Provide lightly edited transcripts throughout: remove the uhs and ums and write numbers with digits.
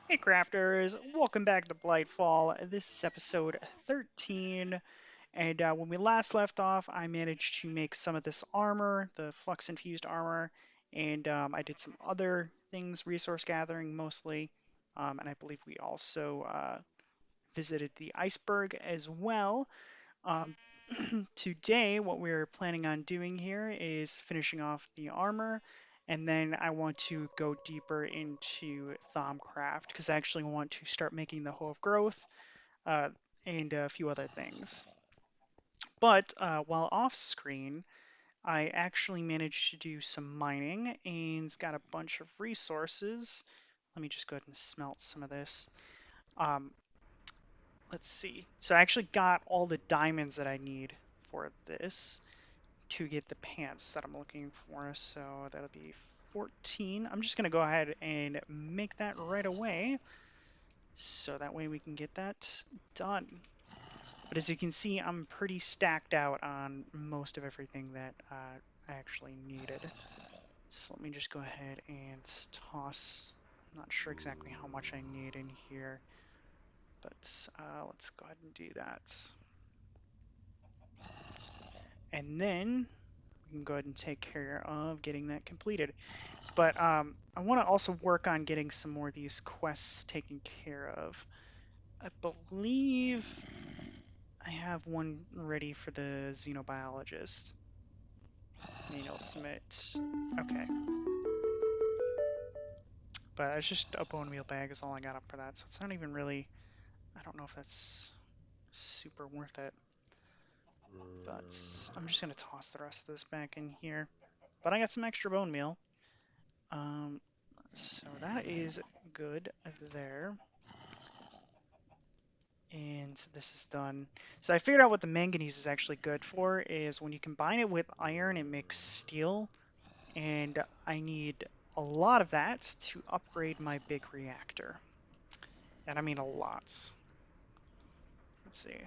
Hey crafters, welcome back to BlightFall. This is episode 13, and when we last left off, I managed to make some of this armor, the flux-infused armor, and I did some other things, resource gathering mostly, and I believe we also visited the iceberg as well. Um, Today, what we're planning on doing here is finishing off the armor, and then I want to go deeper into Thaumcraft because I actually want to start making the Hoe of Growth uh, and a few other things. But while off screen, I actually managed to do some mining and got a bunch of resources. Let me just go ahead and smelt some of this. Um, let's see. So I actually got all the diamonds that I need for this to get the pants that I'm looking for. So that'll be 14. I'm just going to go ahead and make that right away. So that way we can get that done. But as you can see, I'm pretty stacked out on most of everything that I actually needed. So let me just go ahead and toss. I'm not sure exactly how much I need in here, but let's go ahead and do that. And then we can go ahead and take care of getting that completed. But I want to also work on getting some more of these quests taken care of. I believe I have one ready for the xenobiologist. Manual submit. Okay. But it's just a bone meal bag is all I got up for that, so it's not even really, I don't know if that's super worth it. But I'm just going to toss the rest of this back in here. But I got some extra bone meal. Um, so that is good there. And this is done. So I figured out what the manganese is actually good for is when you combine it with iron, it makes steel. And I need a lot of that to upgrade my big reactor. And I mean a lot. Let's see.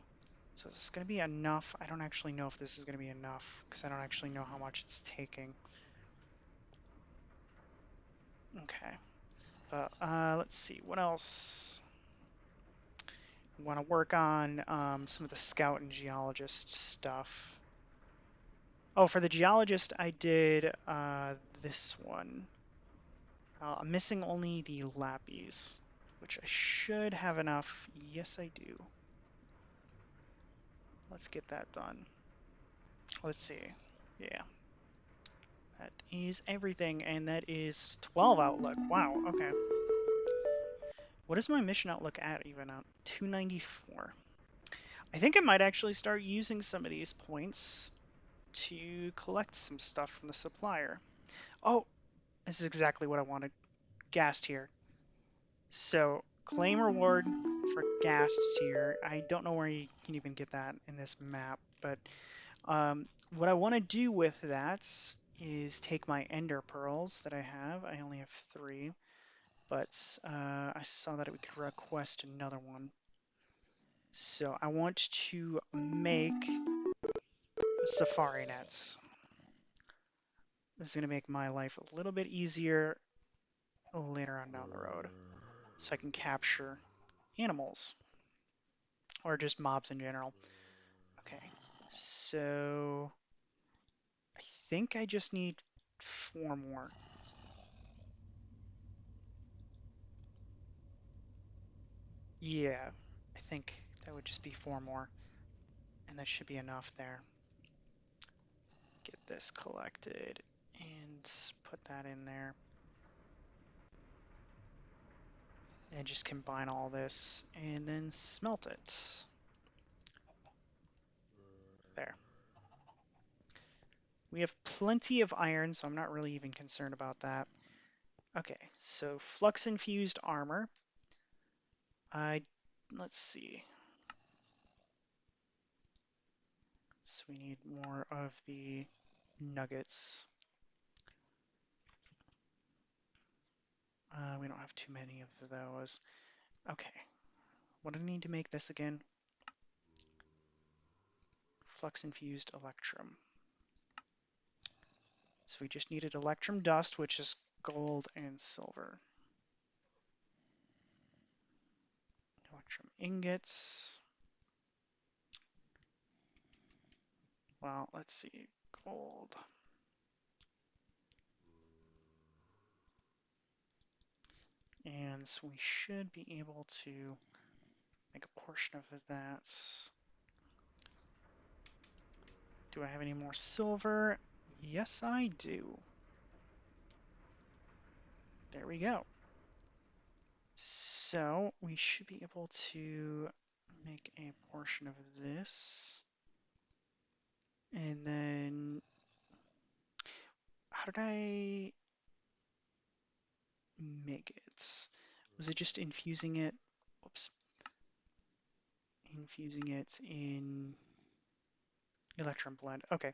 So this is going to be enough. I don't actually know if this is going to be enough because I don't actually know how much it's taking. Okay. But let's see. What else? Want to work on some of the scout and geologist stuff. Oh, for the geologist, I did this one. I'm missing only the lapis, which I should have enough. Yes, I do. Let's get that done. Let's see. Yeah, that is everything, and that is 12 outlook. Wow, okay. What is my mission outlook at even at 294? I think I might actually start using some of these points to collect some stuff from the supplier. Oh, this is exactly what I wanted. Gas tier. So claim reward for gas tier. I don't know where you can even get that in this map, but what I want to do with that is take my ender pearls that I have. I only have 3, but I saw that we could request another one. So I want to make safari nets. This is going to make my life a little bit easier later on down the road, so I can capture animals or just mobs in general. Okay, so I think I just need 4 more. Yeah, I think that would just be 4 more, and that should be enough there. Get this collected and put that in there. And just combine all this and then smelt it. There. We have plenty of iron, so I'm not really even concerned about that. Okay, so flux infused armor. Let's see. So we need more of the nuggets. We don't have too many of those. Okay, what do I need to make this again? Flux infused electrum. So we just needed electrum dust, which is gold and silver. Electrum ingots. Well, let's see. Gold. And so we should be able to make a portion of that. Do I have any more silver? Yes, I do. There we go. So we should be able to make a portion of this. And then, how did I make it? Was it just infusing it? Whoops. Infusing it in Electrum blend. Okay.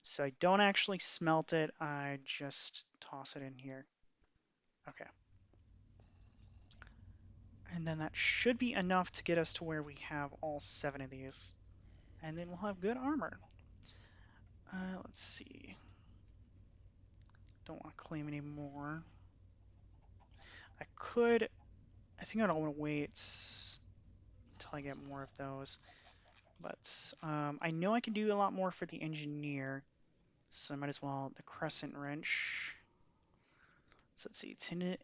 So I don't actually smelt it, I just toss it in here. Okay. And then that should be enough to get us to where we have all 7 of these. And then we'll have good armor. Let's see. Don't want to claim any more. I think I don't want to wait until I get more of those. But I know I can do a lot more for the engineer. So I might as well, the crescent wrench. So let's see, tin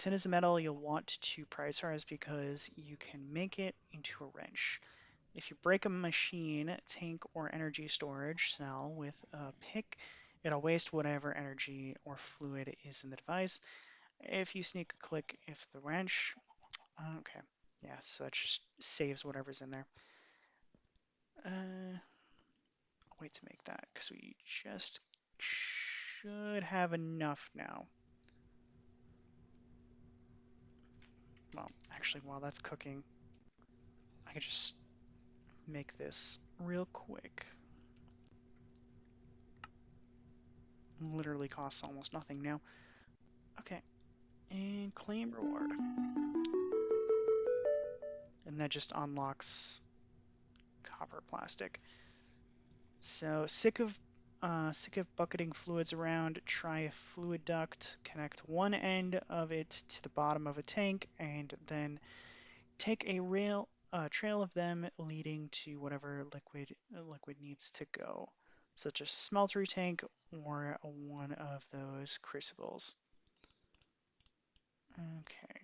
is a metal you'll want to prioritize because you can make it into a wrench. If you break a machine, tank, or energy storage cell with a pick, it'll waste whatever energy or fluid is in the device. If you sneak a click, if the wrench, okay, yeah, so that just saves whatever's in there. I'll wait to make that because we just should have enough now. Well, actually, while that's cooking, I could just make this real quick. Literally costs almost nothing now. Okay, and claim reward. And that just unlocks copper plastic. So sick of bucketing fluids around, try a fluid duct, connect one end of it to the bottom of a tank, and then take a trail of them leading to whatever liquid needs to go, such as smeltery tank or one of those crucibles. Okay.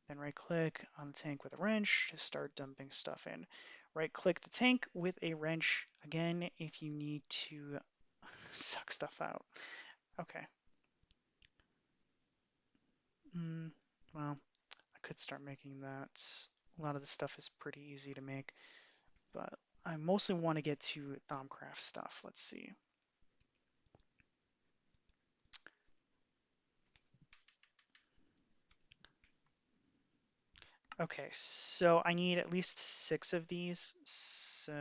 Then right click on the tank with a wrench to start dumping stuff in. Right click the tank with a wrench again if you need to suck stuff out. Okay. Well, I could start making that. A lot of the stuff is pretty easy to make, but I mostly want to get to Thaumcraft stuff. Let's see. Okay, so I need at least 6 of these, so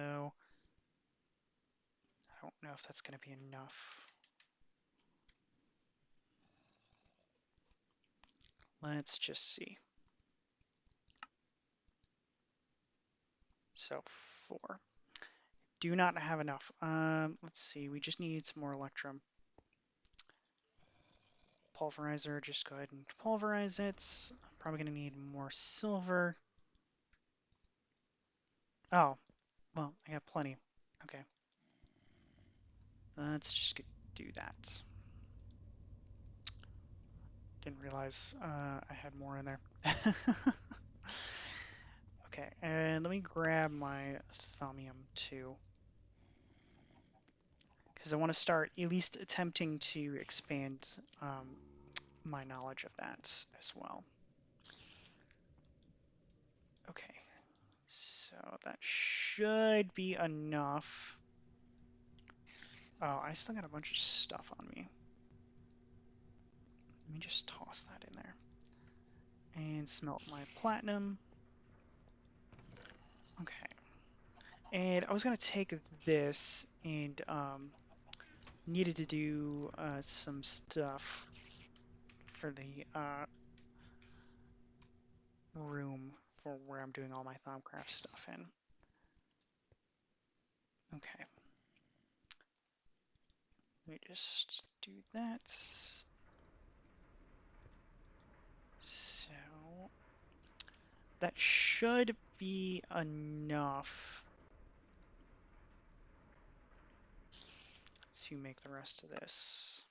I don't know if that's going to be enough. Let's just see. So 4. Do not have enough. Let's see, we just need some more Electrum. Pulverizer, just go ahead and pulverize it. I'm probably going to need more silver. Oh, well, I got plenty. Okay. Let's just do that. Didn't realize I had more in there. Okay, and let me grab my thaumium too. Because I want to start at least attempting to expand my knowledge of that as well. Okay, so that should be enough. Oh, I still got a bunch of stuff on me. Let me just toss that in there. And smelt my platinum. Okay. And I was going to take this and needed to do some stuff for the room for where I'm doing all my Thaumcraft stuff in. Okay. Let me just do that. So that should be enough to make the rest of this.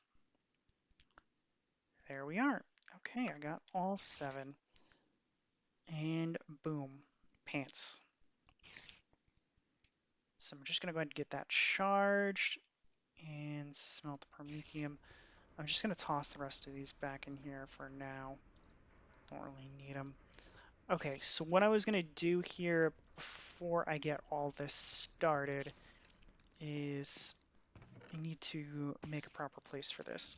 There we are. Okay, I got all 7. And boom, pants. So I'm just gonna go ahead and get that charged and smelt the promethium. I'm just gonna toss the rest of these back in here for now. Don't really need them. Okay, so what I was gonna do here before I get all this started is I need to make a proper place for this.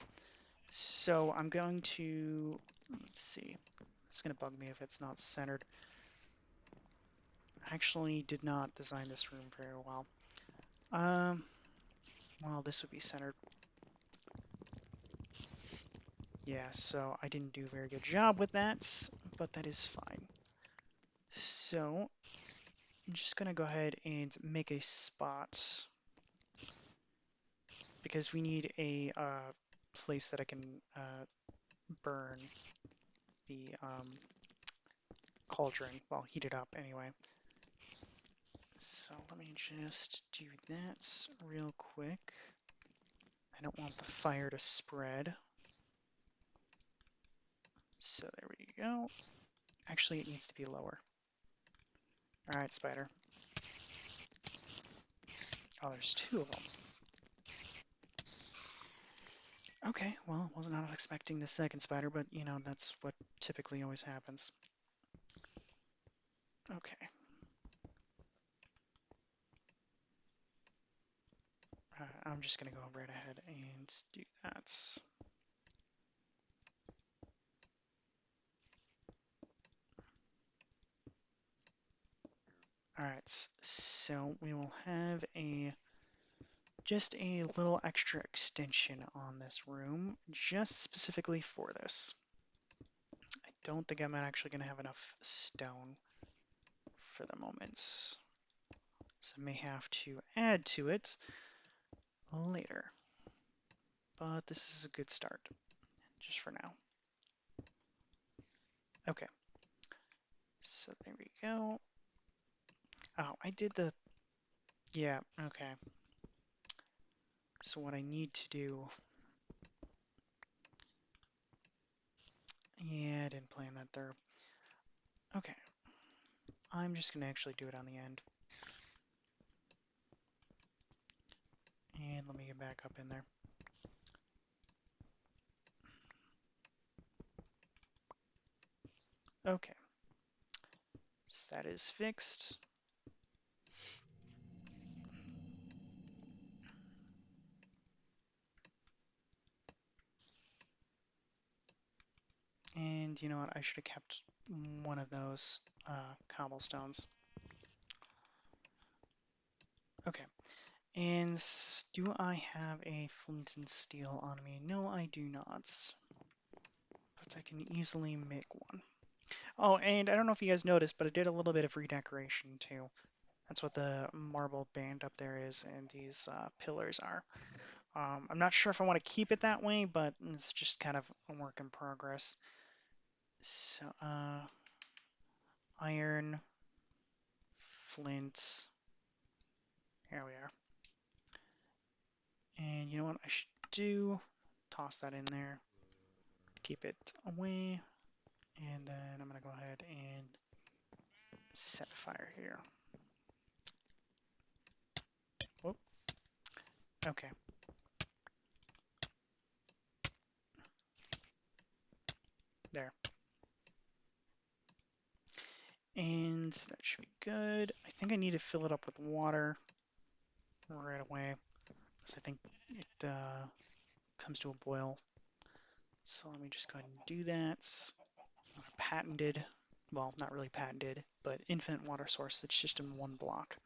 So I'm going to, let's see, it's gonna bug me if it's not centered. I actually did not design this room very well. Well, this would be centered. Yeah, so I didn't do a very good job with that, but that is fine. So I'm just gonna go ahead and make a spot because we need a place that I can burn the cauldron, well, heat it up anyway. So let me just do that real quick. I don't want the fire to spread. So there we go. Actually, it needs to be lower. All right, spider. Oh, there's 2 of them. Okay, well, was not expecting the second spider, but you know, that's what typically always happens. Okay. I'm just gonna go right ahead and do that. Alright, so we will have just a little extra extension on this room, just specifically for this. I don't think I'm actually gonna have enough stone for the moment, so I may have to add to it later. But this is a good start, just for now. Okay, so there we go. Oh, I did the, yeah, okay. So what I need to do, yeah, I didn't plan that through. Okay, I'm just gonna actually do it on the end. And let me get back up in there. Okay, so that is fixed. And you know what, I should have kept one of those cobblestones. Okay, and do I have a flint and steel on me? No, I do not. But I can easily make one. Oh, and I don't know if you guys noticed, but I did a little bit of redecoration too. That's what the marble band up there is, and these pillars are. I'm not sure if I want to keep it that way, but it's just kind of a work in progress. So, iron, flint. Here we are. And you know what I should do? Toss that in there. Keep it away. And then I'm going to go ahead and set fire here. Whoop. Okay. There. And that should be good. I think I need to fill it up with water right away, because I think it comes to a boil. So let me just go ahead and do that. Patented, well, not really patented, but infinite water source that's just in one block.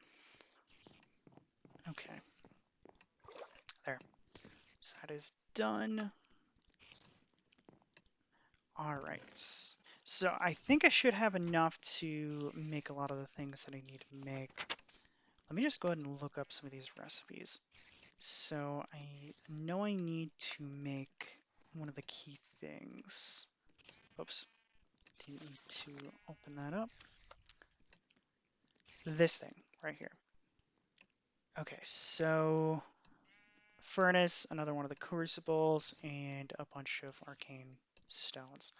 Okay. There. So that is done. All right. So I think I should have enough to make a lot of the things that I need to make. Let me just go ahead and look up some of these recipes. So I know I need to make one of the key things. Oops. Didn't need to open that up. this thing right here. Okay, so furnace, another one of the crucibles, and a bunch of arcane stones.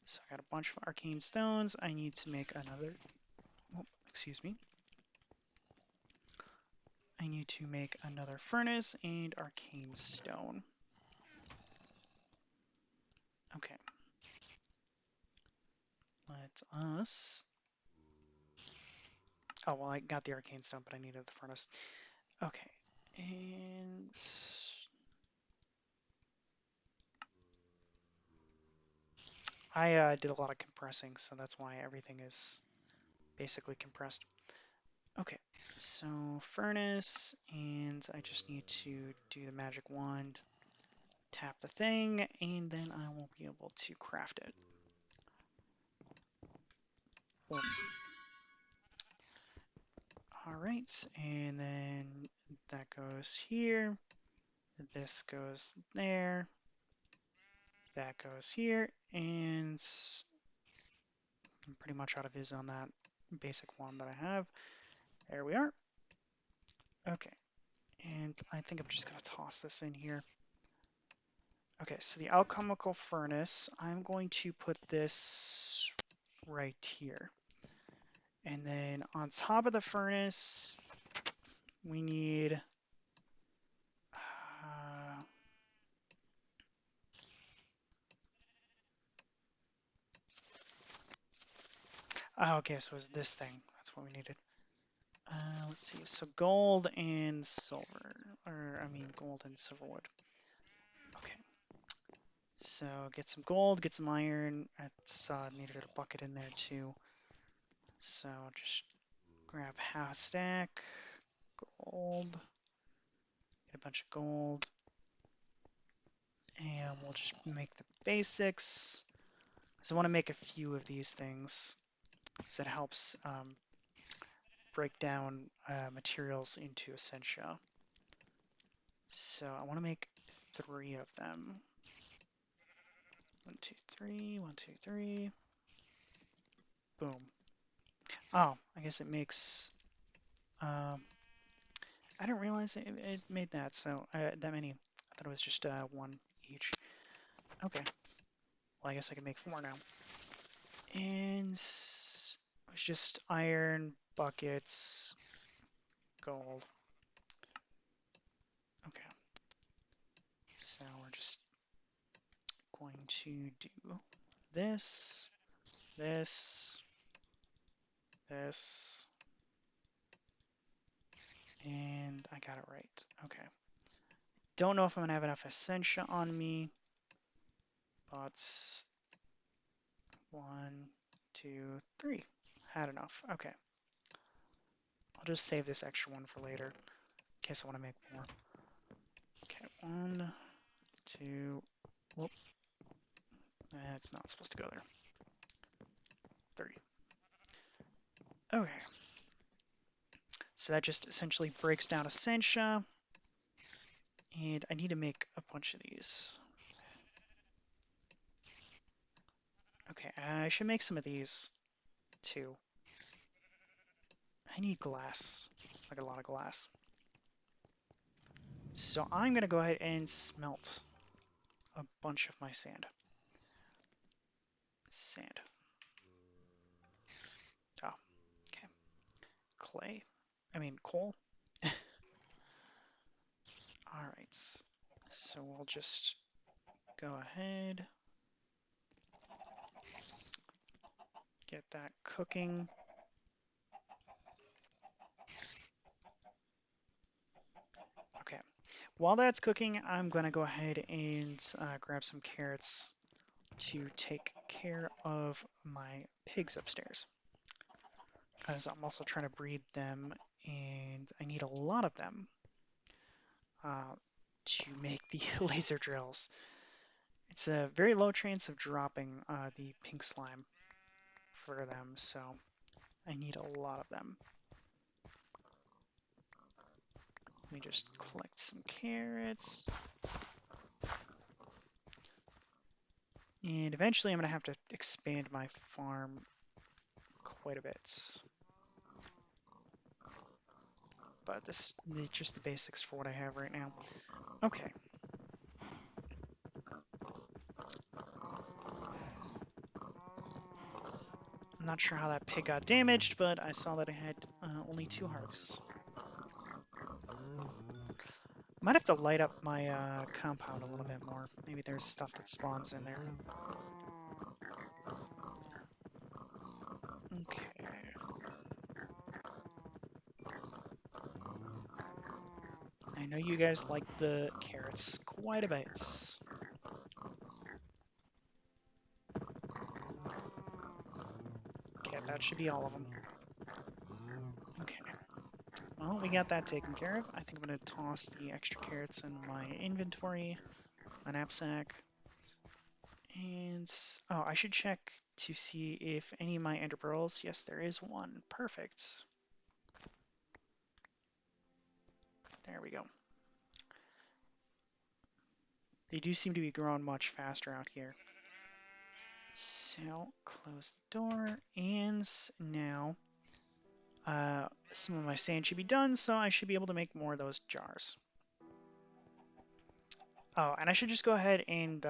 So I got a bunch of arcane stones. I need to make another, oh, excuse me. I need to make another furnace and arcane stone. Okay. Let us, oh, well, I got the arcane stone, but I needed the furnace. Okay, and I did a lot of compressing, so that's why everything is basically compressed. Okay, so furnace, and I just need to do the magic wand, tap the thing, and then I will be able to craft it. Boom. All right, and then that goes here, this goes there, that goes here, and I'm pretty much out of viz on that basic wand that I have. There we are. Okay, and I think I'm just going to toss this in here. Okay, so the alchemical furnace, I'm going to put this right here. And then on top of the furnace, we need... oh, okay, so it's this thing. That's what we needed. Let's see, so gold and silver, or I mean gold and silverwood. Okay, so get some gold, get some iron. I saw I needed a bucket in there too. So just grab half a stack, gold, get a bunch of gold, and we'll just make the basics. So I want to make a few of these things because it helps break down materials into essentia. So I want to make 3 of them. 1, 2, 3, 1, 2, 3. Boom. Oh, I guess it makes... I didn't realize it made that, so that many. I thought it was just 1 each. Okay. Well, I guess I can make 4 now. And it's just iron, buckets, gold. Okay. So we're just going to do this, this, this, and I got it right. Okay. Don't know if I'm gonna have enough essentia on me, but 1, 2, 3. Had enough. Okay. I'll just save this extra one for later in case I want to make more. Okay, 1, 2, whoop. It's not supposed to go there. 3. Okay. So that just essentially breaks down essentia. And I need to make a bunch of these. Okay, I should make some of these too. I need glass, like a lot of glass. So I'm gonna go ahead and smelt a bunch of my sand. Sand. Oh, okay. Clay. I mean, coal. All right. So we'll just go ahead. Get that cooking. Okay. While that's cooking, I'm going to go ahead and grab some carrots to take care of my pigs upstairs. Because I'm also trying to breed them, and I need a lot of them to make the laser drills. It's a very low chance of dropping the pink slime for them, so I need a lot of them. Let me just collect some carrots. And eventually I'm going to have to expand my farm quite a bit. but this is just the basics for what I have right now. Okay. I'm not sure how that pig got damaged, but I saw that it had only 2 hearts. Might have to light up my compound a little bit more. Maybe there's stuff that spawns in there. Okay. I know you guys like the carrots quite a bit. Okay, that should be all of them. Okay. Well, we got that taken care of. I think I'm going to toss the extra carrots in my inventory, my knapsack. And, oh, I should check to see if any of my ender pearls, yes, there is one. Perfect. There we go. They do seem to be growing much faster out here. So, close the door, and now some of my sand should be done, so I should be able to make more of those jars. Oh, and I should just go ahead and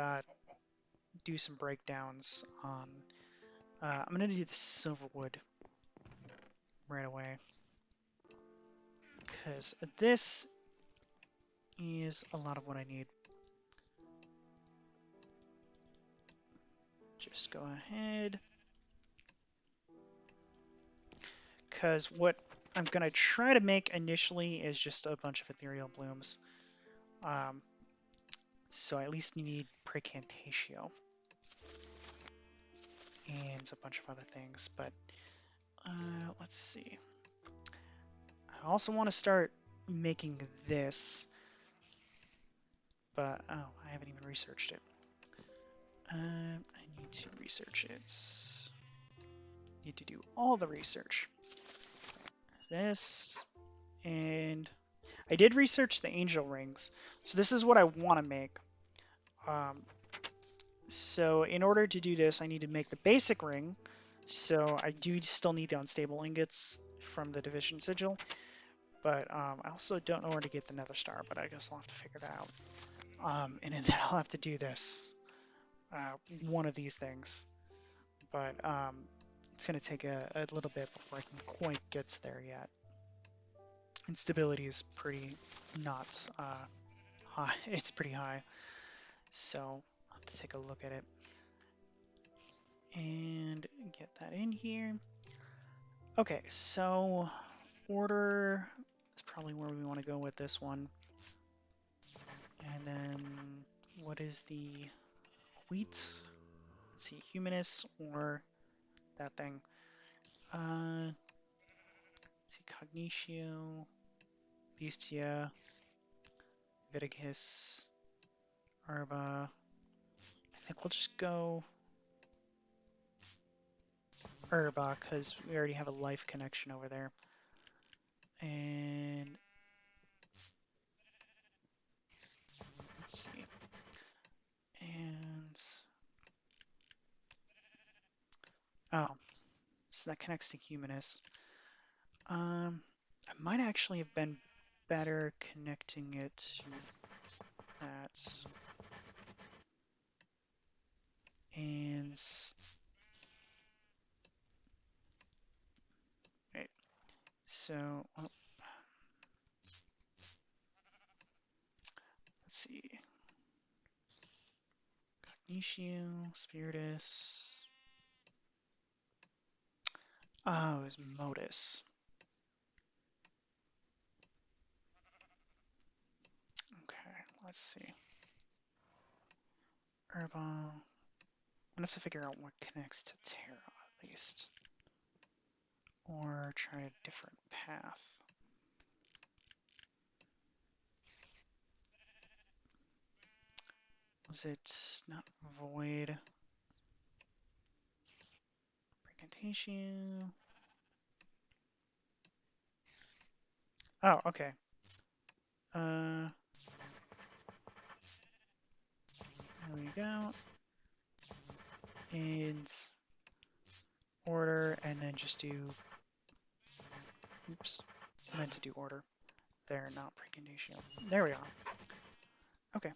do some breakdowns on... I'm going to do the silver wood right away, because this is a lot of what I need. Just go ahead. Because what I'm going to try to make initially is just a bunch of ethereal blooms. So I at least need Precantatio and a bunch of other things. But let's see. I also want to start making this. But, oh, I haven't even researched it. I need to research it. Need to do all the research. This, and I did research the angel rings. So this is what I want to make. So in order to do this, I need to make the basic ring. So I do still need the unstable ingots from the division sigil. But I also don't know where to get the nether star, but I guess I'll have to figure that out. And then I'll have to do this. One of these things. But it's going to take a little bit before I can quite get there yet. And stability is pretty not high. It's pretty high. So I'll have to take a look at it. And get that in here. Okay, so order is probably where we want to go with this one. And then what is the wheat? Let's see, Humanus or that thing. Let's see, Cognitio, Bestia, Viticus, Arba. I think we'll just go Herba because we already have a life connection over there. And let's see. And oh, so that connects to Humanus. I might actually have been better connecting it to that. And right. So well, let's see. Cognitio, Spiritus. Oh, it was Modus. Okay, let's see. Herbal. I'm gonna have to figure out what connects to Terra at least. Or try a different path. Was it not Void? Precantation. Oh, okay. There we go. And order, and then just do. Oops, I meant to do order. there, not precondition. There we are. Okay.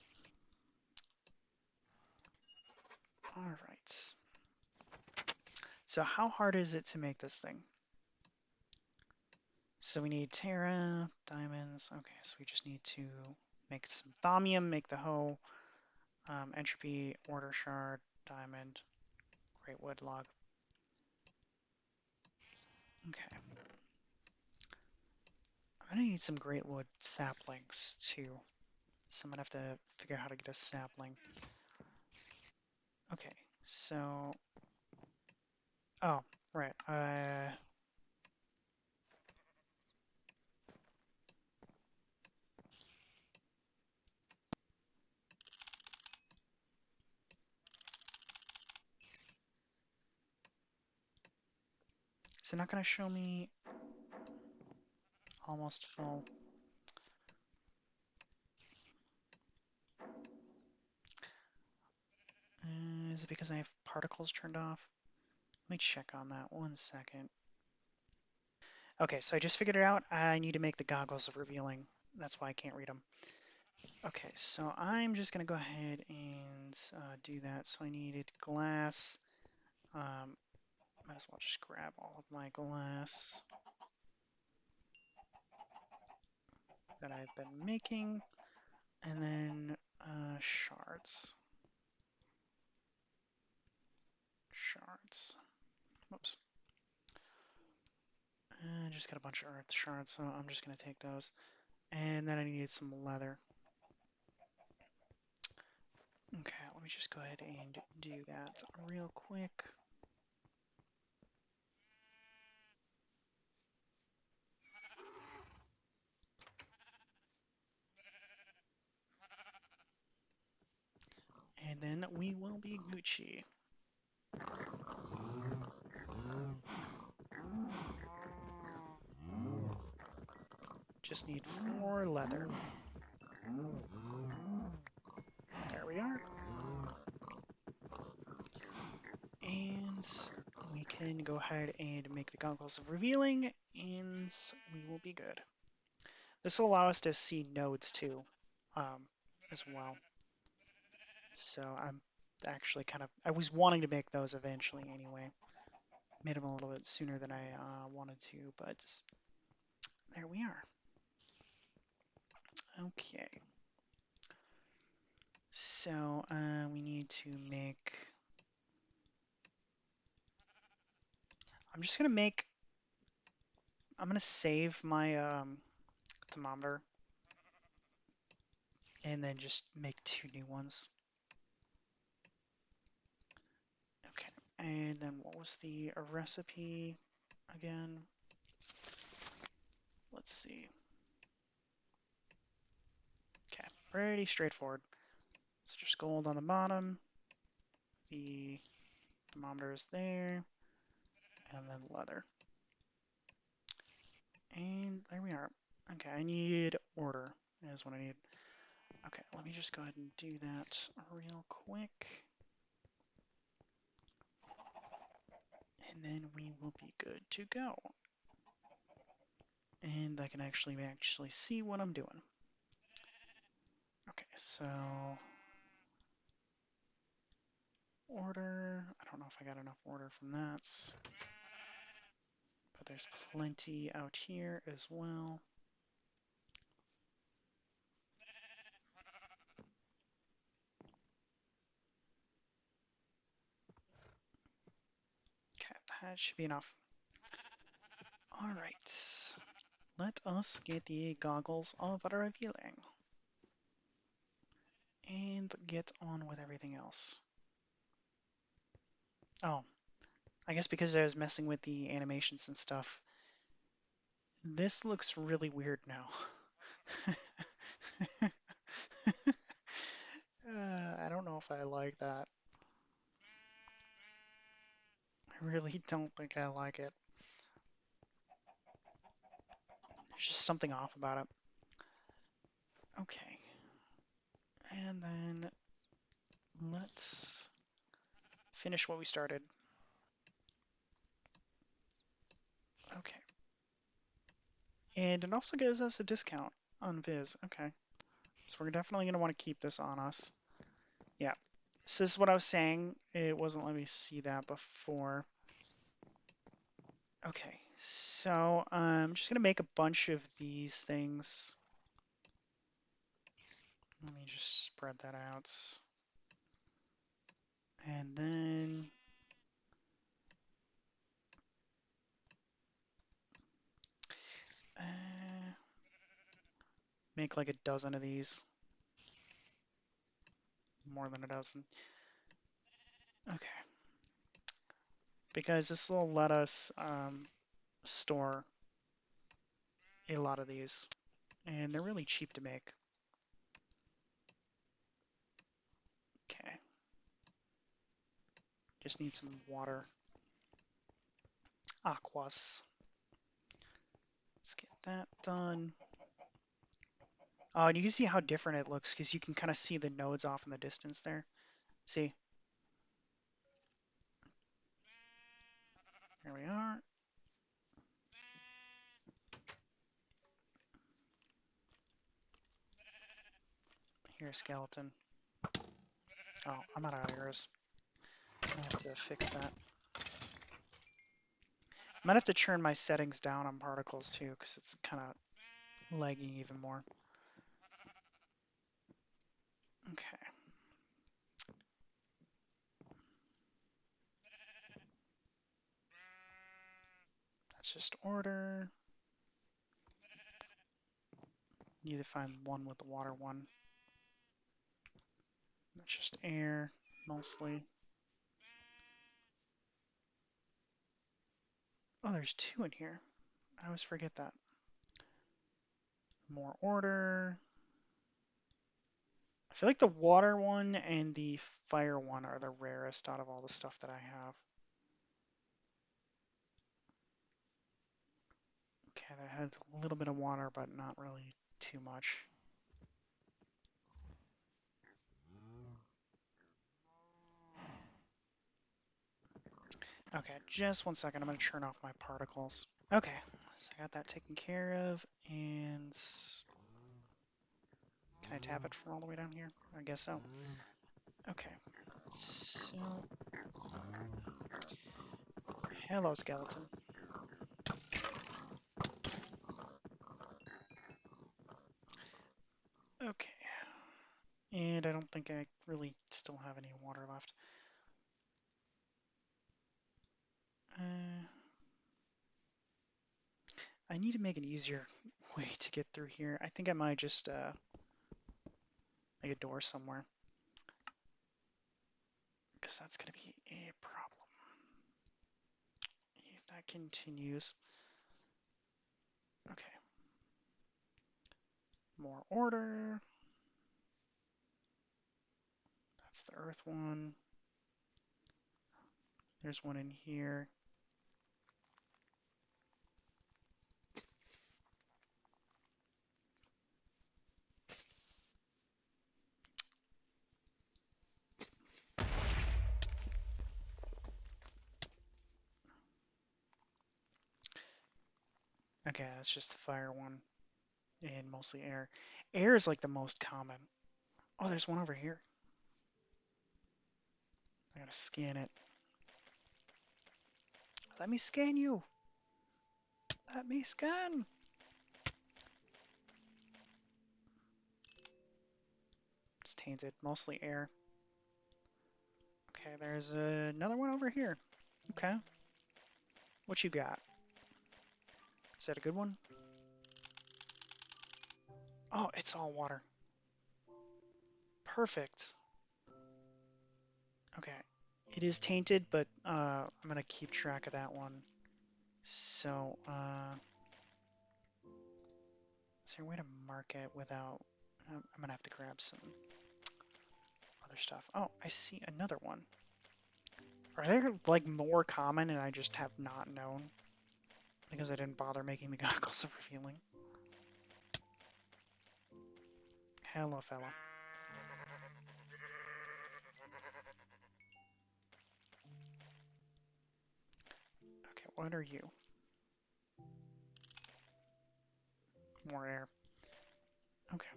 All right. So how hard is it to make this thing? So we need Terra, diamonds. Okay, so we just need to make some thaumium, make the hoe, entropy, order shard, diamond, great wood log. Okay. I'm gonna need some great wood saplings too. So I'm gonna have to figure out how to get a sapling. Okay, so oh, right. Is it not gonna show me almost full? Is it because I have particles turned off? Let me check on that 1 second. Okay, so I just figured it out. I need to make the goggles of revealing. That's why I can't read them. Okay, so I'm just gonna go ahead and do that. So I needed glass. Might as well just grab all of my glass that I've been making, and then shards. Shards. Whoops. I just got a bunch of earth shards, so I'm just gonna take those. And then I needed some leather. Okay, let me just go ahead and do that real quick. And then we will be Gucci. Just need 4 leather. There we are. And we can go ahead and make the goggles of revealing, and we will be good. This will allow us to see nodes too, as well. So I'm actually I was wanting to make those eventually anyway. Made them a little bit sooner than I wanted to, but there we are. Okay. So we need to make. I'm just gonna make. I'm gonna save my thermometer and then just make 2 new ones. Okay. And then what was the recipe again? Let's see. Okay, pretty straightforward. So just gold on the bottom. The thermometer is there. And then leather. And there we are. Okay, I need order is what I need. Okay, let me just go ahead and do that real quick. And then we will be good to go. And I can actually see what I'm doing. Okay, so order. I don't know if I got enough order from that. But there's plenty out here as well. Okay, that should be enough. All right, let us get the goggles of revealing and get on with everything else. Oh, I guess because I was messing with the animations and stuff, this looks really weird now. I don't know if I like that. I really don't think I like it. There's just something off about it. Okay. And then let's finish what we started. Okay. And it also gives us a discount. Unviz. Okay. So we're definitely going to want to keep this on us. Yeah. So this is what I was saying. It wasn't letting me see that before. Okay. So I'm just going to make a bunch of these things. Let me just spread that out. And then make like a dozen of these. More than a dozen. Okay. Because this will let us store a lot of these. And they're really cheap to make. Okay. Just need some water. Aquas. Let's get that done. Oh, and you can see how different it looks because you can kind of see the nodes off in the distance there. See? There we are. Here's skeleton. Oh, I'm out of arrows. I have to fix that. I might have to turn my settings down on particles too because it's kind of lagging even more. Okay. That's just order. Need to find one with the water one. That's just air, mostly. Oh, there's two in here. I always forget that. More order. I feel like the water one and the fire one are the rarest out of all the stuff that I have. Okay, that has a little bit of water, but not really too much. Okay, just 1 second. I'm going to turn off my particles. Okay, so I got that taken care of, and can I tap it from all the way down here? I guess so. Okay, so hello, skeleton. Okay, and I don't think I really still have any water left. I need to make an easier way to get through here. I think I might just make a door somewhere, because that's going to be a problem if that continues. Okay. More order. That's the earth one. There's one in here. Okay, that's just the fire one and mostly air. Air is like the most common. Oh, there's one over here. I gotta scan it. Let me scan you. Let me scan. It's tainted, mostly air. Okay, there's another one over here. Okay. What you got? Is that a good one? Oh, it's all water. Perfect. Okay. It is tainted, but I'm gonna keep track of that one. So, is there a way to mark it without... I'm gonna have to grab some other stuff. Oh, I see another one. Are there like more common and I just have not known? Because I didn't bother making the goggles of revealing. Hello, fella. Okay, what are you? More air. Okay.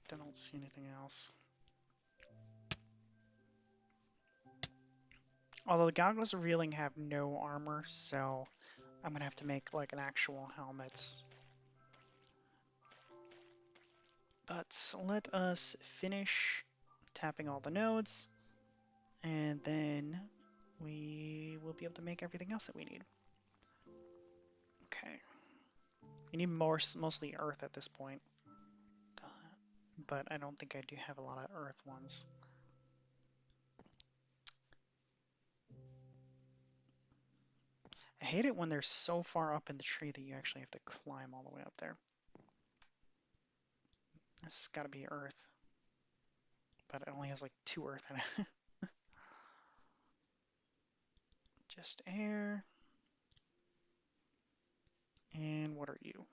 Don't see anything else. Although the goggles revealing have no armor, so I'm gonna have to make like an actual helmet. But let us finish tapping all the nodes, and then we will be able to make everything else that we need. Okay. We need mostly earth at this point. But I don't think I do have a lot of earth ones. I hate it when they're so far up in the tree that you actually have to climb all the way up there. This has got to be earth. But it only has like 2 earth in it. Just air. And what are you?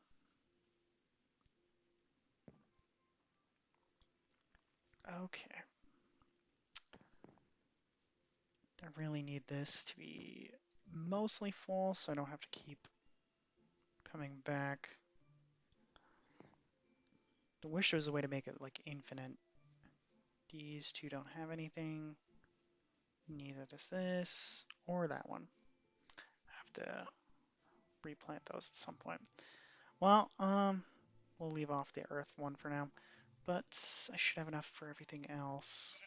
Okay. I really need this to be mostly full so I don't have to keep coming back. I wish there was a way to make it like infinite. These two don't have anything. Neither does this or that one. I have to replant those at some point. Well, we'll leave off the earth one for now, but I should have enough for everything else.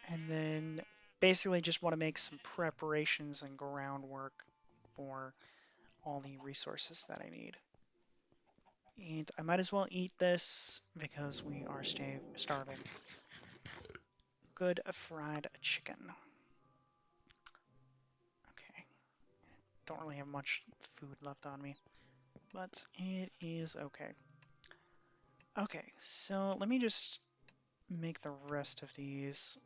And then basically just want to make some preparations and groundwork for all the resources that I need. And I might as well eat this because we are starving. Good fried chicken. Okay. Don't really have much food left on me, but it is okay. Okay, so let me just make the rest of these.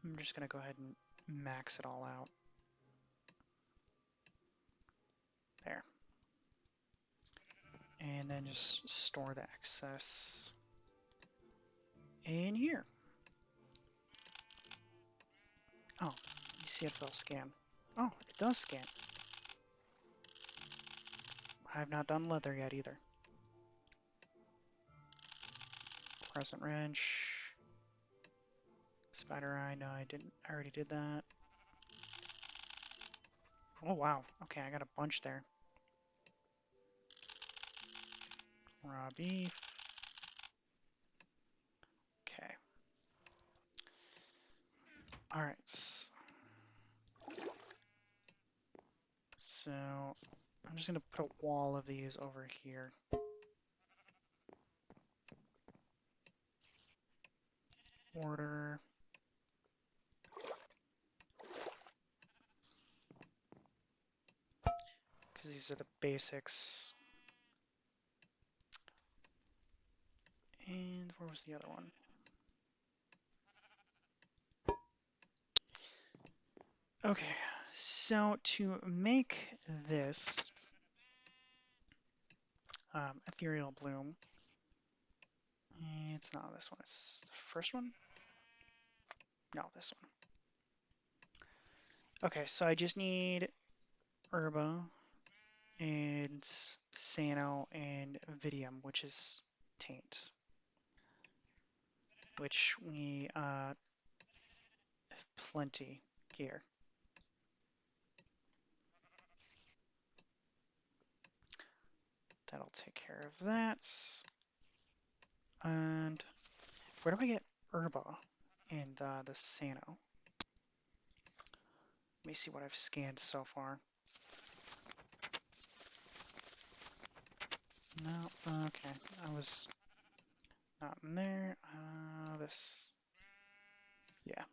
I'm just going to go ahead and max it all out. There. And then just store the excess in here. Oh, you see if it'll scan. Oh, it does scan. I have not done leather yet either. Crescent wrench. Spider eye, no I didn't. I already did that. Oh wow, okay, I got a bunch there. Raw beef. Okay. Alright. So, I'm just going to put a wall of these over here. Order. Because these are the basics. And where was the other one? Okay, so to make this ethereal bloom, it's not this one, it's the first one? No, this one. Okay, so I just need herba and sano and vidium, which is taint, which we have plenty here. That'll take care of that. And where do I get herba and the sano? Let me see what I've scanned so far. No, okay, I was not in there. This, yeah.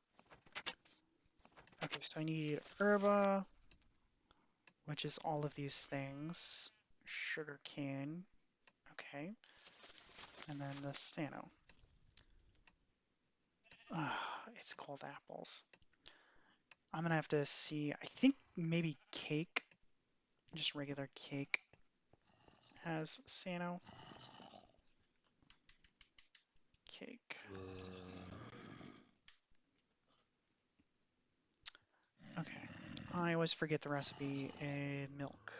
Okay, so I need herba, which is all of these things. Sugar cane, okay. And then the sano. It's called apples. I'm gonna have to see, I think maybe cake, just regular cake has sano. Cake. I always forget the recipe. Milk.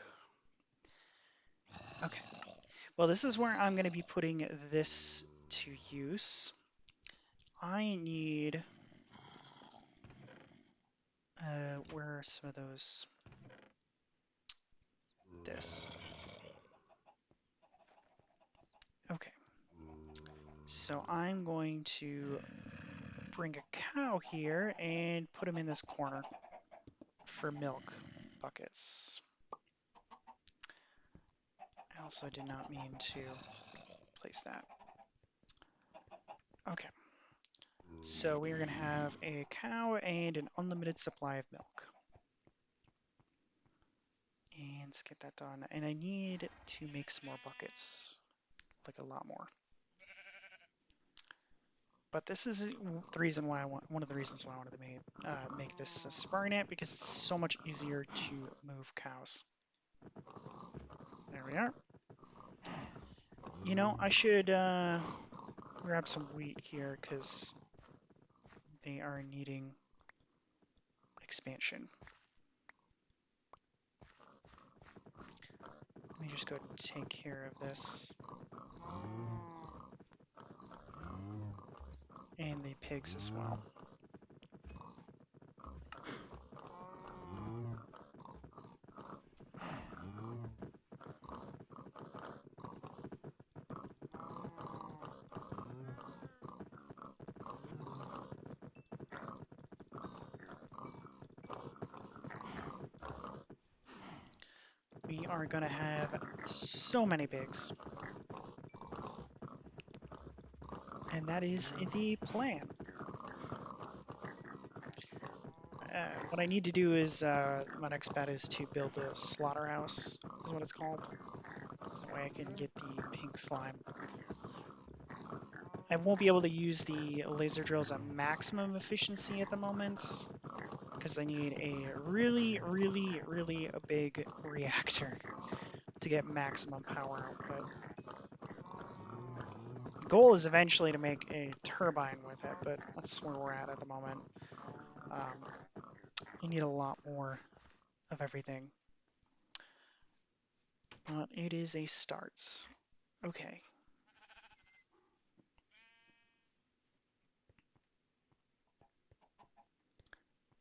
Okay. Well, this is where I'm going to be putting this to use. I need... where are some of those? This. Okay. So I'm going to bring a cow here and put him in this corner for milk buckets. I also did not mean to place that. Okay. So we are going to have a cow and an unlimited supply of milk. And let's get that done. And I need to make some more buckets, like a lot more. But this is the reason why one of the reasons why I wanted to make this a safari net, because it's so much easier to move cows. There we are. You know, I should grab some wheat here because they are needing expansion. Let me just go take care of this. And the pigs as well. We are going to have so many pigs. And that is the plan. What I need to do is, my next bet is to build a slaughterhouse, is what it's called. So that way I can get the pink slime. I won't be able to use the laser drills at maximum efficiency at the moment, because I need a really, really, really a big reactor to get maximum power output. The goal is eventually to make a turbine with it, but that's where we're at the moment. You need a lot more of everything. But it is a start. Okay.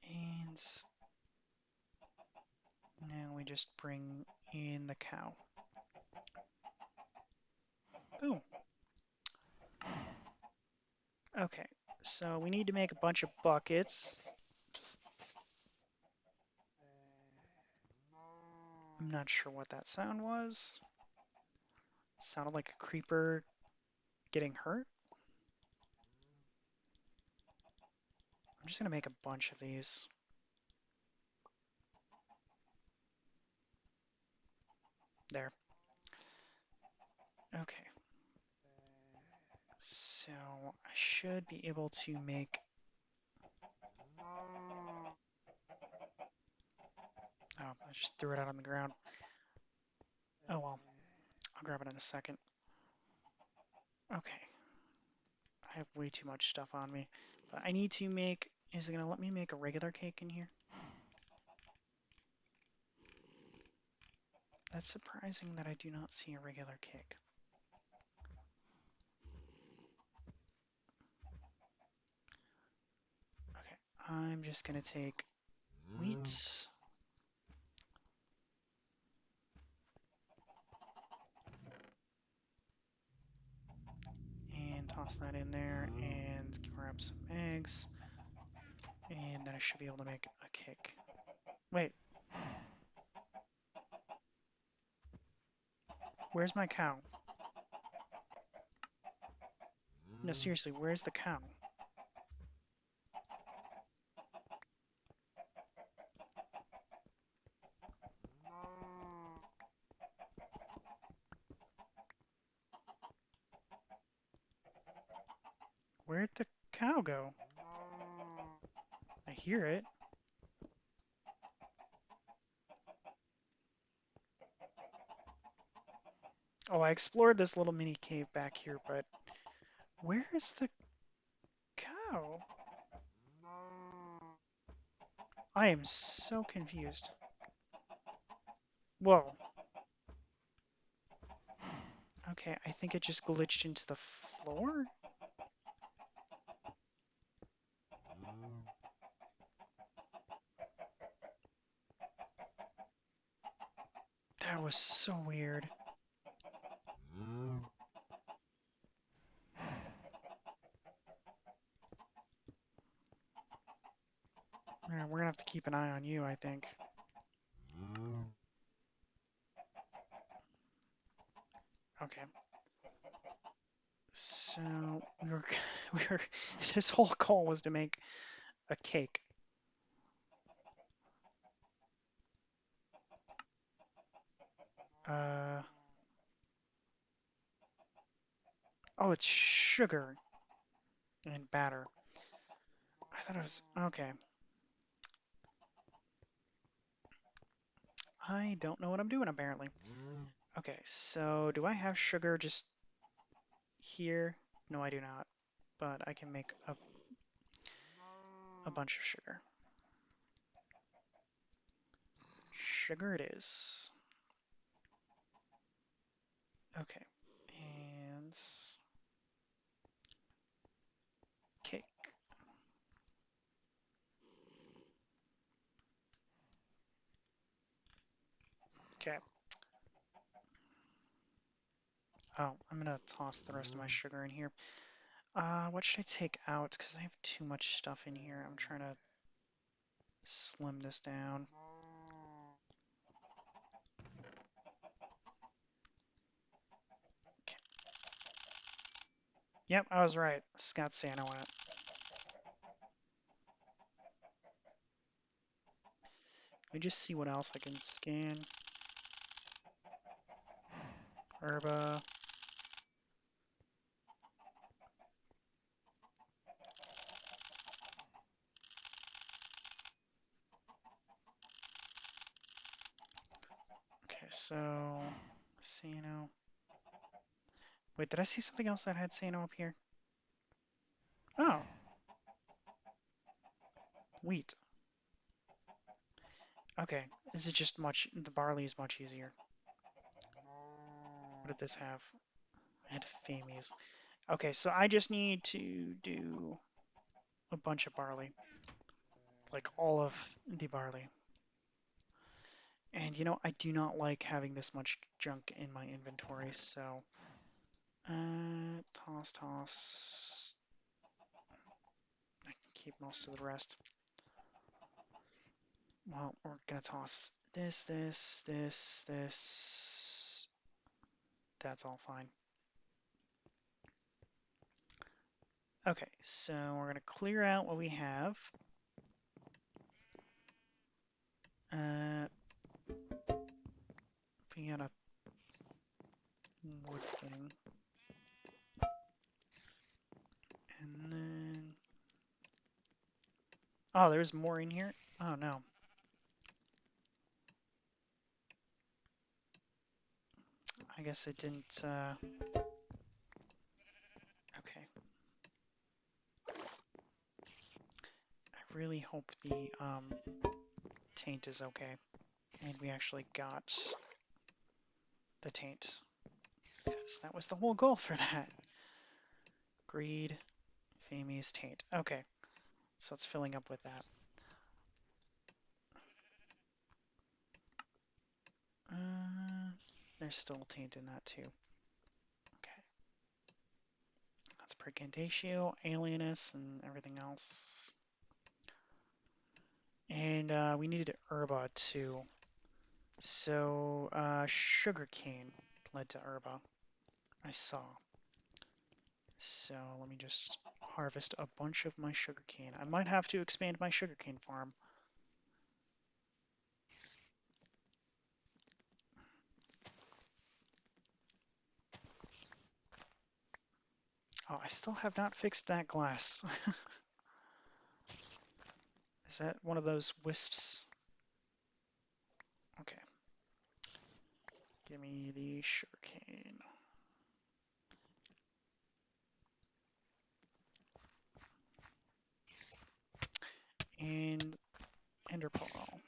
And now we just bring in the cow. Boom. Okay, so we need to make a bunch of buckets. I'm not sure what that sound was. It sounded like a creeper getting hurt. I'm just gonna make a bunch of these. There. Okay. So I should be able to make... Oh, I just threw it out on the ground. Oh well, I'll grab it in a second. Okay. I have way too much stuff on me. But I need to make... Is it gonna let me make a regular cake in here? That's surprising that I do not see a regular cake. Okay, I'm just gonna take wheat. And toss that in there and grab some eggs. And then I should be able to make a cake. Wait. Where's my cow? No, seriously, where's the cow? Where'd the cow go? I hear it. Oh, I explored this little mini cave back here, but where's the cow? I am so confused. Whoa. Okay, I think it just glitched into the floor? That was so weird. Yeah, we're gonna have to keep an eye on you, I think. Okay. So we were, we were. This whole goal was to make a cake. Uh. Oh, it's sugar and batter. I thought it was okay. I don't know what I'm doing apparently. Okay, so do I have sugar just here? No, I do not. But I can make a bunch of sugar. Sugar it is. Okay. And cake. Okay. Oh, I'm gonna toss the rest of my sugar in here. What should I take out? Because I have too much stuff in here. I'm trying to slim this down. Okay. Yep, I was right. It's got Santa on it. Let me just see what else I can scan. Herba. Okay, so Sano. Wait, did I see something else that had Sano up here? Oh, wheat. Okay, this is just much. The barley is much easier. What did this have? It had Famies. Okay, so I just need to do a bunch of barley, like all of the barley. And you know, I do not like having this much junk in my inventory, so toss. I can keep most of the rest. Well, we're gonna toss this. That's all fine. Okay, so we're gonna clear out what we have. Uh, we got a wood thing. And then... Oh, there's more in here? Oh, no. I guess it didn't, Okay. I really hope the, taint is okay. And we actually got the taint. Because that was the whole goal for that. Greed, Famies, taint. Okay. So it's filling up with that. There's still taint in that too. Okay. That's Precantatio, Alienus, and everything else. And we needed herba too. So sugarcane led to herba. I saw. So let me just harvest a bunch of my sugarcane. I might have to expand my sugarcane farm. Oh, I still have not fixed that glass. Is that one of those wisps? Okay. Give me the sugarcane. And cinder pearl.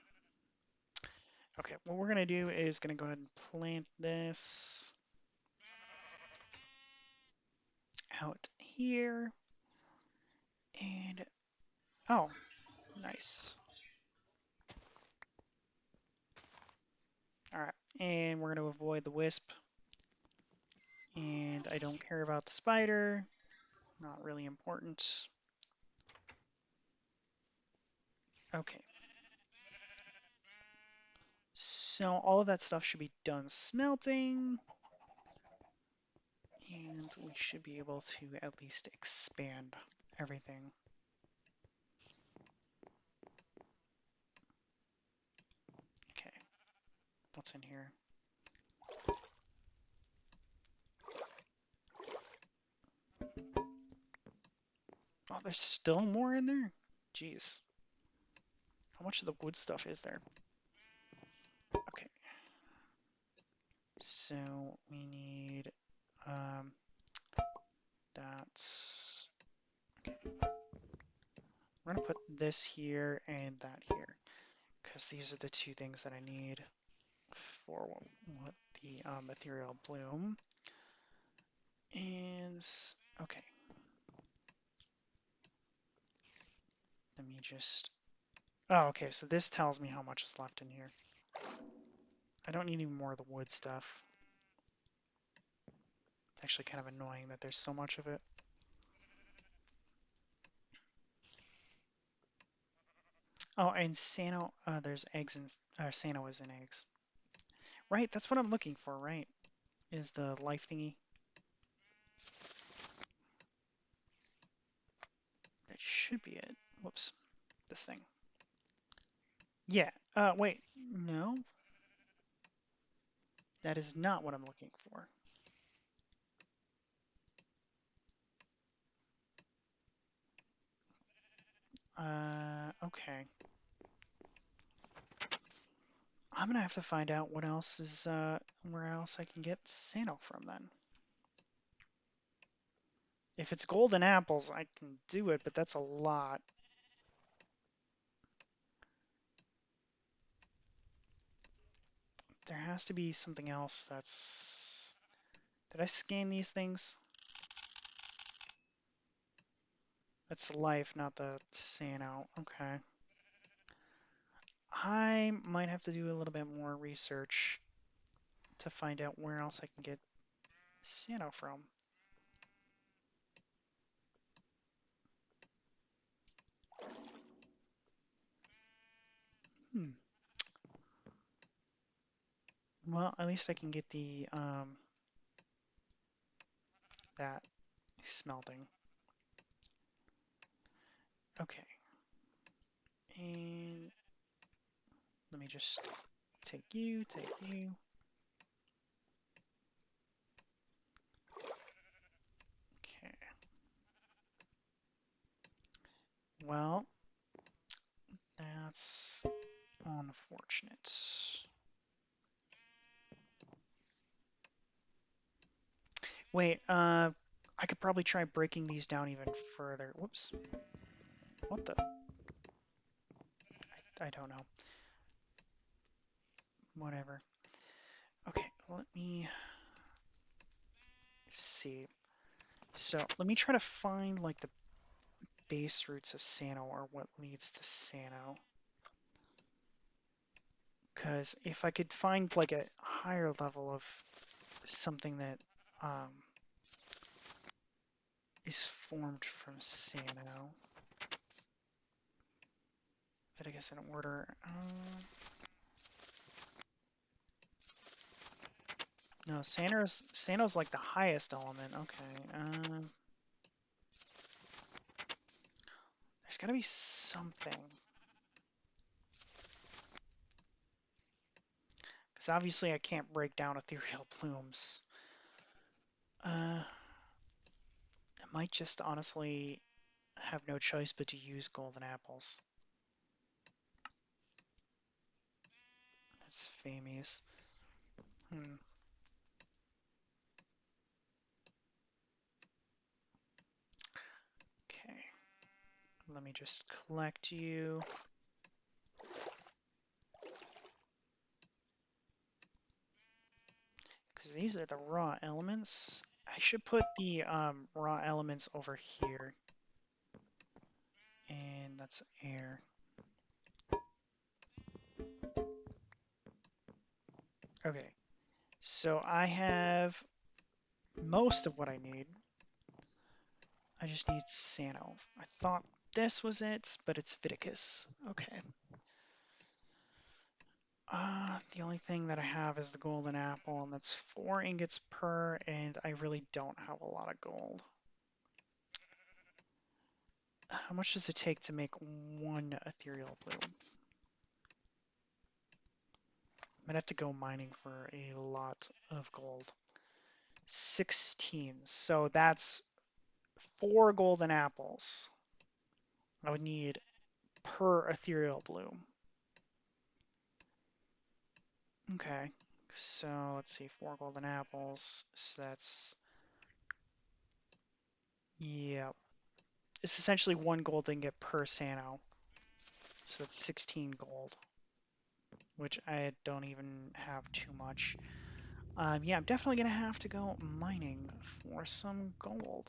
Okay, what we're gonna do is gonna go ahead and plant this out here. And oh, nice. All right, and we're gonna avoid the wisp. And I don't care about the spider. Not really important. Okay. So all of that stuff should be done smelting. And we should be able to at least expand everything. Okay. What's in here? Oh, there's still more in there? Jeez. How much of the wood stuff is there? Okay. So we need that's okay. We're gonna put this here and that here because these are the two things that I need for what the ethereal bloom. And okay. Let me just. Oh, okay. So this tells me how much is left in here. I don't need any more of the wood stuff. It's actually kind of annoying that there's so much of it. Oh, and Sano, there's eggs and Sano is in eggs. Right, that's what I'm looking for, right? Is the life thingy. That should be it. Whoops. This thing. Yeah. Wait. No. That is not what I'm looking for. Okay. I'm gonna have to find out what else is, where else I can get Sano from then. If it's golden apples, I can do it, but that's a lot. There has to be something else that's... Did I scan these things? That's life, not the Sano. Okay. I might have to do a little bit more research to find out where else I can get Sano from. Hmm. Well, at least I can get the, that smelting. Okay. And let me just take you, take you. Okay. Well, that's unfortunate. Wait, I could probably try breaking these down even further. Whoops. What the? I don't know. Whatever. Okay, let me see. So let me try to find like the base roots of Sano or what leads to Sano. Because if I could find like a higher level of something that is formed from Sano. But I guess in order. No, Sano's like the highest element. Okay. There's gotta be something. Because obviously I can't break down ethereal plumes. I might just honestly have no choice but to use golden apples. That's famous. Okay. Let me just collect you. these are the raw elements. I should put the raw elements over here. And that's air. Okay, so I have most of what I need. I just need Sano. I thought this was it, but it's Viticus. Okay. The only thing that I have is the golden apple, and that's 4 ingots per, and I really don't have a lot of gold. How much does it take to make 1 ethereal blue? I'm gonna have to go mining for a lot of gold. 16, so that's 4 golden apples I would need per ethereal bloom. Okay, so let's see, 4 golden apples, so that's, yeah, it's essentially 1 gold ingot per Sano, so that's 16 gold, which I don't even have too much. Yeah, I'm definitely gonna have to go mining for some gold.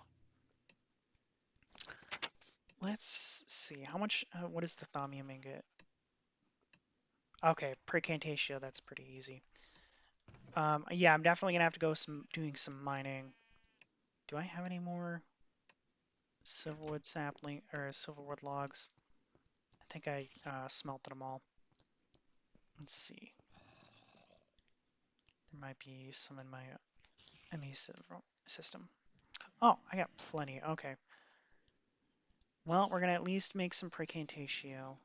Let's see, how much, what is the thaumium ingot? Okay, precantatio, that's pretty easy. Yeah, I'm definitely gonna have to go doing some mining. Do I have any more silverwood sapling or silverwood logs? I think I smelted them all. Let's see. There might be some in my ME system. Oh, I got plenty. Okay. Well, we're gonna at least make some precantatio,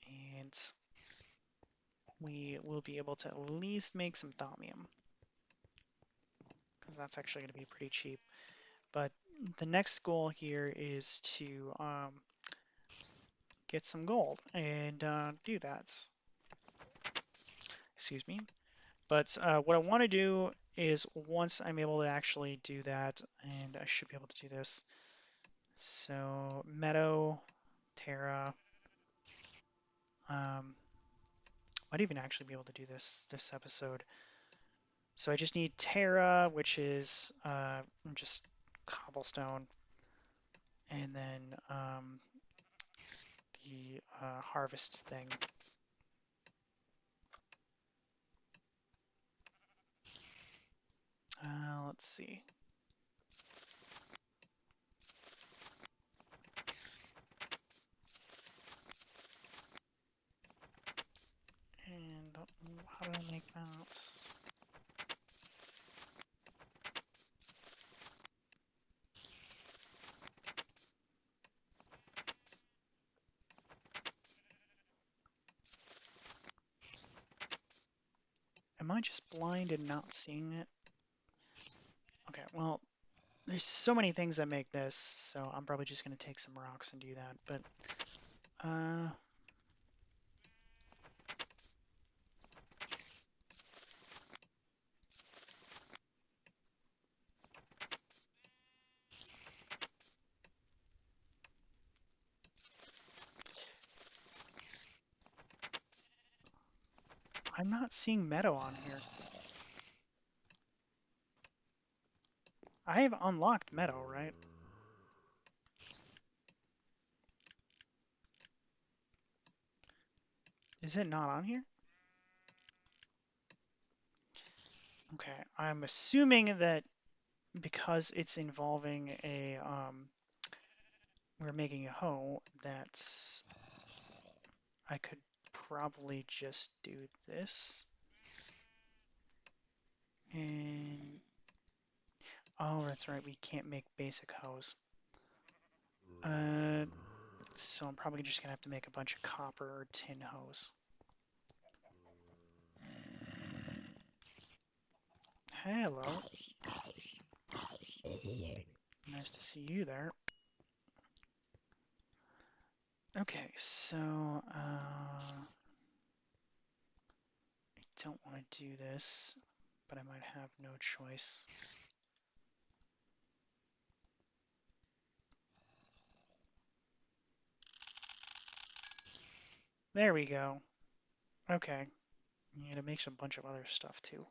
and we will be able to at least make some thaumium, because that's actually gonna be pretty cheap. But the next goal here is to get some gold and do that. Excuse me. But what I want to do is once I'm able to actually do that, and I should be able to do this. So Meadow, Terra, might even actually be able to do this episode. So I just need Terra, which is just cobblestone, and then the harvest thing. Let's see. And how do I make that? Am I just blind and not seeing it? Okay, well, there's so many things that make this, so I'm probably just going to take some rocks and do that, but I'm not seeing Meadow on here. I have unlocked Meadow, right? Is it not on here? Okay, I'm assuming that because it's involving a, we're making a hoe, that's, I could probably just do this. And, oh, that's right, we can't make basic hoes. So I'm probably just gonna have to make a bunch of copper or tin hoes. Hello. Nice to see you there. Okay, so I don't want to do this, but I might have no choice. There we go. Okay. Yeah, it makes a bunch of other stuff too.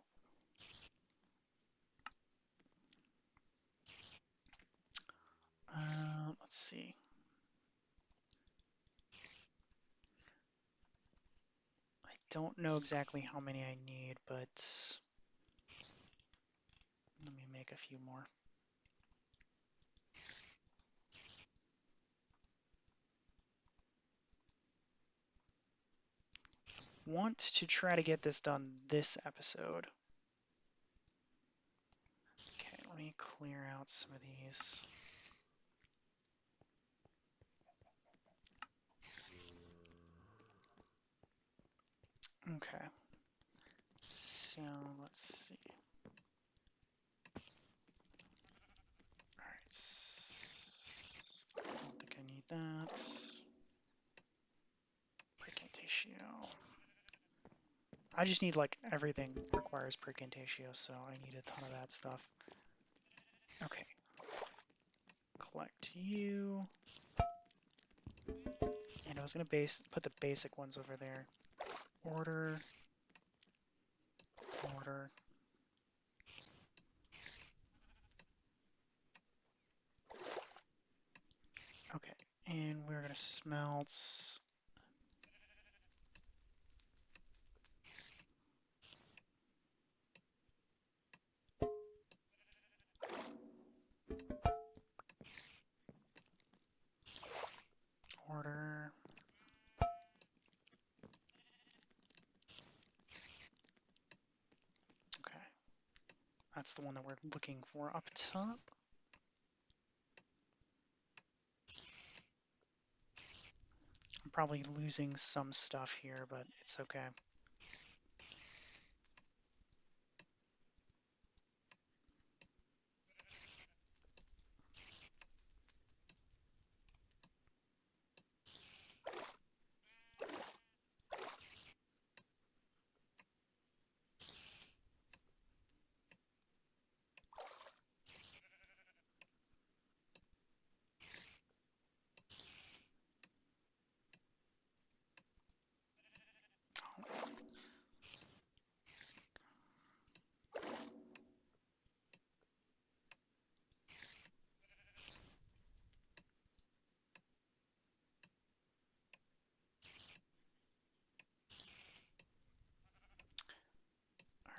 let's see. I don't know exactly how many I need, but let me make a few more. Want to try to get this done this episode. Okay, let me clear out some of these. Okay, so let's see. Alright, I don't think I need that. Precantatio. I just need, like, everything requires precantatio, so I need a ton of that stuff. Okay. Collect you. And I was gonna put the basic ones over there. Order. Order. Okay, and we're gonna smelt. Order. Okay, that's the one that we're looking for up top. I'm probably losing some stuff here, but it's okay.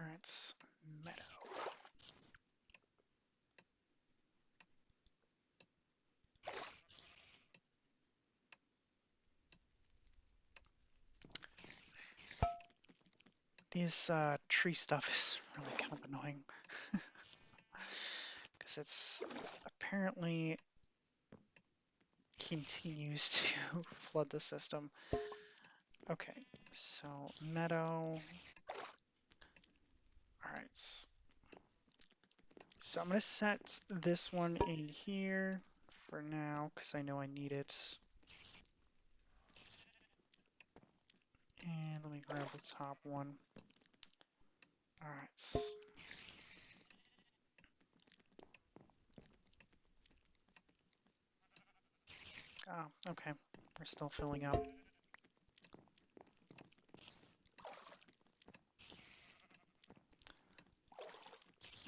Alright, meadow. This tree stuff is really kind of annoying. Because it's apparently continues to flood the system. Okay, so meadow. Alright. So I'm going to set this one in here for now, because I know I need it. And let me grab the top one. Alright. Oh, okay. We're still filling up.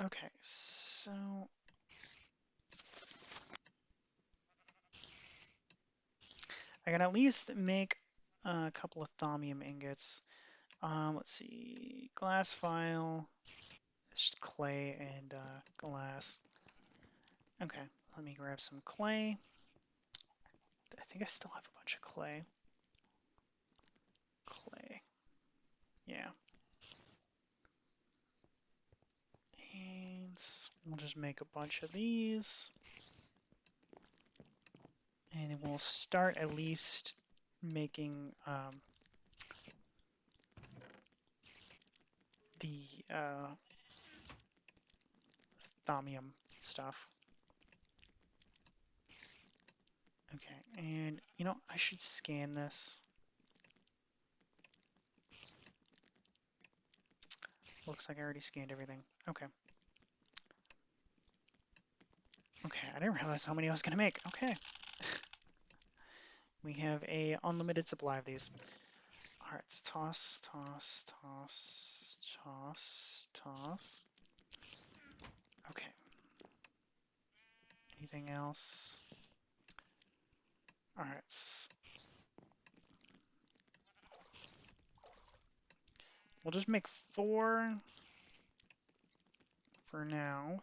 Okay, so I can at least make a couple of thaumium ingots. Let's see, glass vial, it's just clay and glass. Okay, let me grab some clay. I think I still have a bunch of clay. Clay, yeah. And we'll just make a bunch of these. And we'll start at least making the thaumium stuff. Okay, and you know, I should scan this. Looks like I already scanned everything. Okay. Okay, I didn't realize how many I was gonna make. Okay. We have a unlimited supply of these. Alright, toss, toss, toss, toss, toss. Okay. Anything else? All right. We'll just make 4 for now.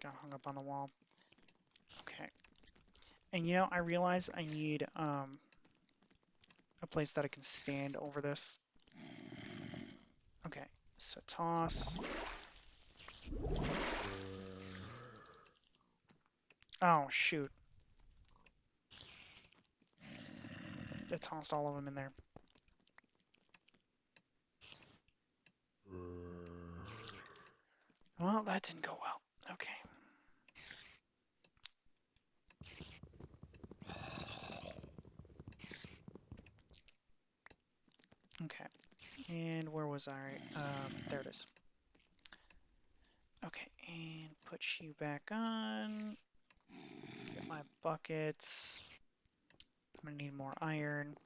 Got hung up on the wall. Okay. And you know, I realize I need a place that I can stand over this. Okay, so toss. Oh, shoot. I tossed all of them in there. Well, that didn't go well. Okay. Okay. And where was I? There it is. Okay, and put you back on. Get my buckets. I'm gonna need more iron.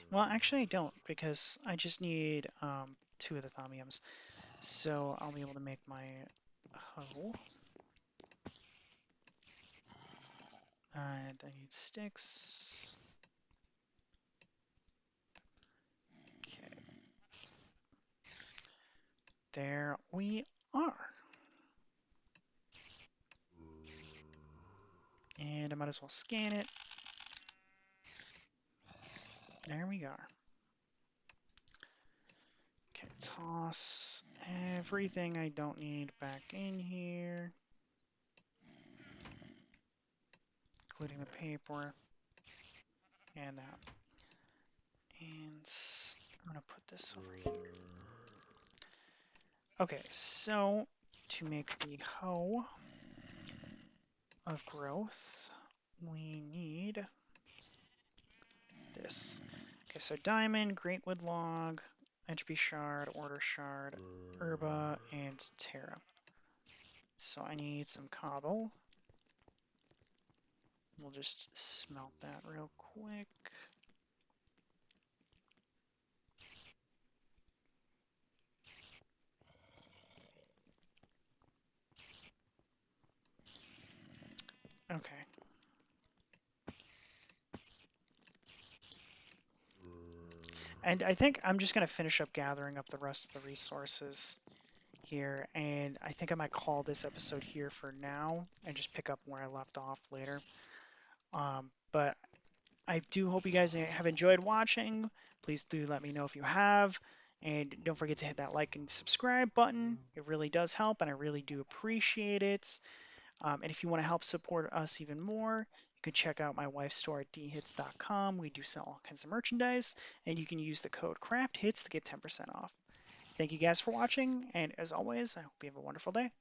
Well, actually I don't, because I just need 2 of the thaumiums. So I'll be able to make my hoe. And I need sticks. Okay. There we are. And I might as well scan it. There we are. Okay, toss everything I don't need back in here, including the paper and that. And I'm gonna put this over here. Okay, so to make the hoe of growth, we need this. Okay, so diamond, greatwood log, entropy shard, order shard, herba, and terra. So I need some cobble. We'll just smelt that real quick. Okay. And I think I'm just going to finish up gathering up the rest of the resources here. And I think I might call this episode here for now and just pick up where I left off later. But I do hope you guys have enjoyed watching. Please do let me know if you have. And don't forget to hit that like and subscribe button. It really does help, and I really do appreciate it. And if you want to help support us even more, you can check out my wife's store at dhits.com. We do sell all kinds of merchandise, and you can use the code CRAFTHITS to get 10% off. Thank you guys for watching, and as always, I hope you have a wonderful day.